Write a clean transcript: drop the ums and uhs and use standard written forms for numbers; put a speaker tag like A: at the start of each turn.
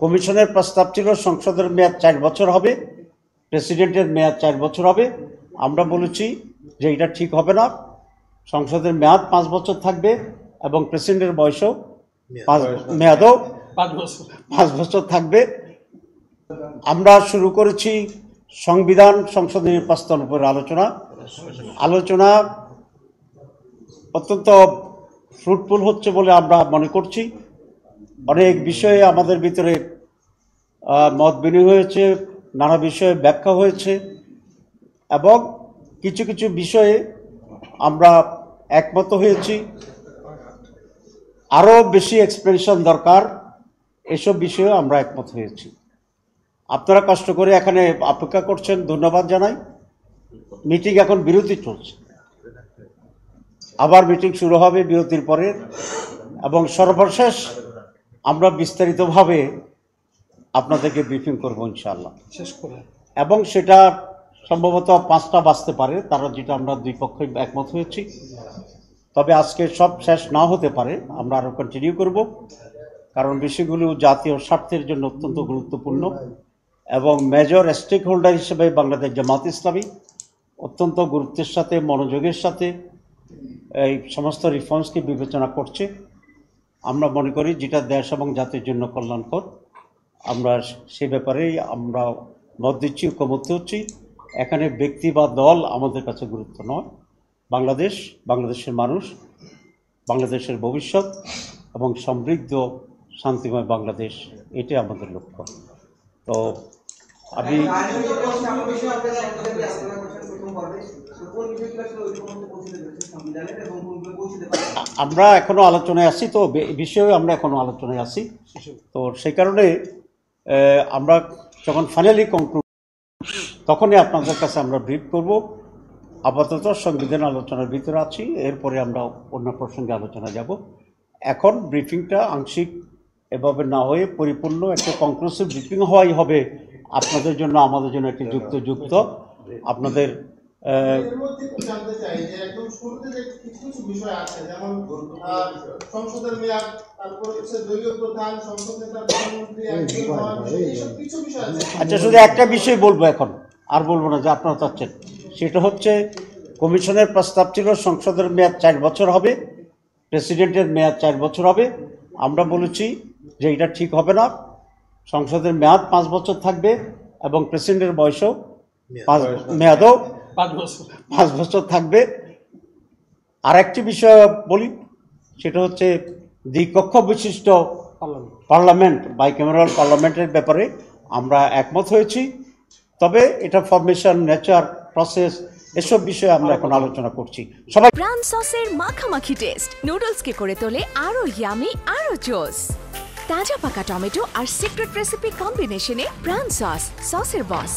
A: কমিশনের প্রস্তাব ছিল সংসদের মেয়াদ 4 বছর হবে, প্রেসিডেন্টের মেয়াদ 4 বছর হবে। আমরা বলেছি যে এটা ঠিক হবে না, সংসদের মেয়াদ 5 বছর থাকবে এবং প্রেসিডেন্টের বয়সও মেয়াদও 5 বছর থাকবে। আমরা শুরু করেছি সংবিধান সংশোধনী প্রস্তাবের উপর আলোচনা অত্যন্ত ফ্রুটফুল হচ্ছে বলে আমরা মনে করছি। অনেক বিষয়ে আমাদের ভিতরে মত বিনিময় হয়েছে, নানা বিষয়ে ব্যাখ্যা হয়েছে এবং কিছু কিছু বিষয়ে আমরা একমত হয়েছি। আরও বেশি এক্সপ্লেনেশন দরকার, এসব বিষয়ে আমরা একমত হয়েছি। আপনারা কষ্ট করে এখানে অপেক্ষা করছেন, ধন্যবাদ জানাই। মিটিং এখন বিরতি চলছে, আবার মিটিং শুরু হবে বিরতির পরে এবং সর্বশেষ আমরা বিস্তারিতভাবে আপনাদেরকে ব্রিফিং করবো ইনশাআল্লাহ। এবং সেটা সম্ভবত 5টা বাজতে পারে, তারা যেটা আমরা দুই পক্ষই একমত হয়েছি। তবে আজকে সব শেষ না হতে পারে, আমরা আরও কন্টিনিউ করব, কারণ বিষয়গুলো জাতীয় স্বার্থের জন্য অত্যন্ত গুরুত্বপূর্ণ এবং মেজর স্টেক হোল্ডার হিসেবে বাংলাদেশ জামাত ইসলামী অত্যন্ত গুরুত্বের সাথে মনোযোগের সাথে এই সমস্ত রিফর্মসকে বিবেচনা করছে। আমরা মনে করি যেটা দেশ এবং জাতির জন্য কল্যাণকর, আমরা সে ব্যাপারেই আমরা মত দিচ্ছি, ঐক্যমত্য হচ্ছি। এখানে ব্যক্তি বা দল আমাদের কাছে গুরুত্ব নয়। বাংলাদেশ, বাংলাদেশের মানুষ, বাংলাদেশের ভবিষ্যৎ এবং সমৃদ্ধ শান্তিময় বাংলাদেশ, এটাই আমাদের লক্ষ্য। তো আমি আমরা এখনো আলোচনায় আছি, তো বিষয়ে আমরা এখনো আলোচনায় আছি। তো সেই কারণে আমরা যখন ফাইনালি কনক্লুড তখনই আপনাদের কাছে আমরা ব্রিফ করব। আপাতত সংবিধান আলোচনার ভিতরে আছি, এরপরে আমরা অন্য প্রসঙ্গে আলোচনা যাব। এখন ব্রিফিংটা আংশিক এভাবে না হয়ে পরিপূর্ণ একটা কনক্লুসিভ ব্রিফিং হওয়াই হবে আপনাদের জন্য, আমাদের জন্য একটি যুক্ত আপনাদের
B: জানতে চাই যে একদম শুরুতে যে কিছু বিষয় আছে, যেমন সংসদের মেয়াদ, তারপর হচ্ছে দলীয় প্রধান, সংসদ নেতা, প্রধানমন্ত্রী, এইসব কিছু বিষয় আছে।
A: আচ্ছা, শুধু একটা বিষয় বলবো এখন, আর বলবো না, যে আপনারা চাচ্ছেন সেটা হচ্ছে কমিশনের প্রস্তাব ছিল সংসদের মেয়াদ 4 বছর হবে, প্রেসিডেন্টের মেয়াদ 4 বছর হবে। আমরা বলেছি যে এটা ঠিক হবে না, সংসদের মেয়াদ 5 বছর থাকবে এবং প্রেসিডেন্টের বয়সও মেয়াদও 5 বছর থাকবে। আর একটি বিষয় বলি, সেটা হচ্ছে দ্বিকক্ষ বিশিষ্ট পার্লামেন্ট, বাইক্যামেরাল পার্লামেন্টের ব্যাপারে আমরা একমত হয়েছি। তবে এটা ফরমেশন, নেচার, প্রসেস, এসব বিষয়ে আমরা এখন আলোচনা করছি। সবাই
C: প্রাণ সসের মাখামাখি টেস্ট নুডলসকে করে তোলে আরো ইয়ামি, আরো জোস। তাজা পাকা টমেটো আর সিক্রেট রেসিপি কম্বিনেশনে প্রাণ সসের বস।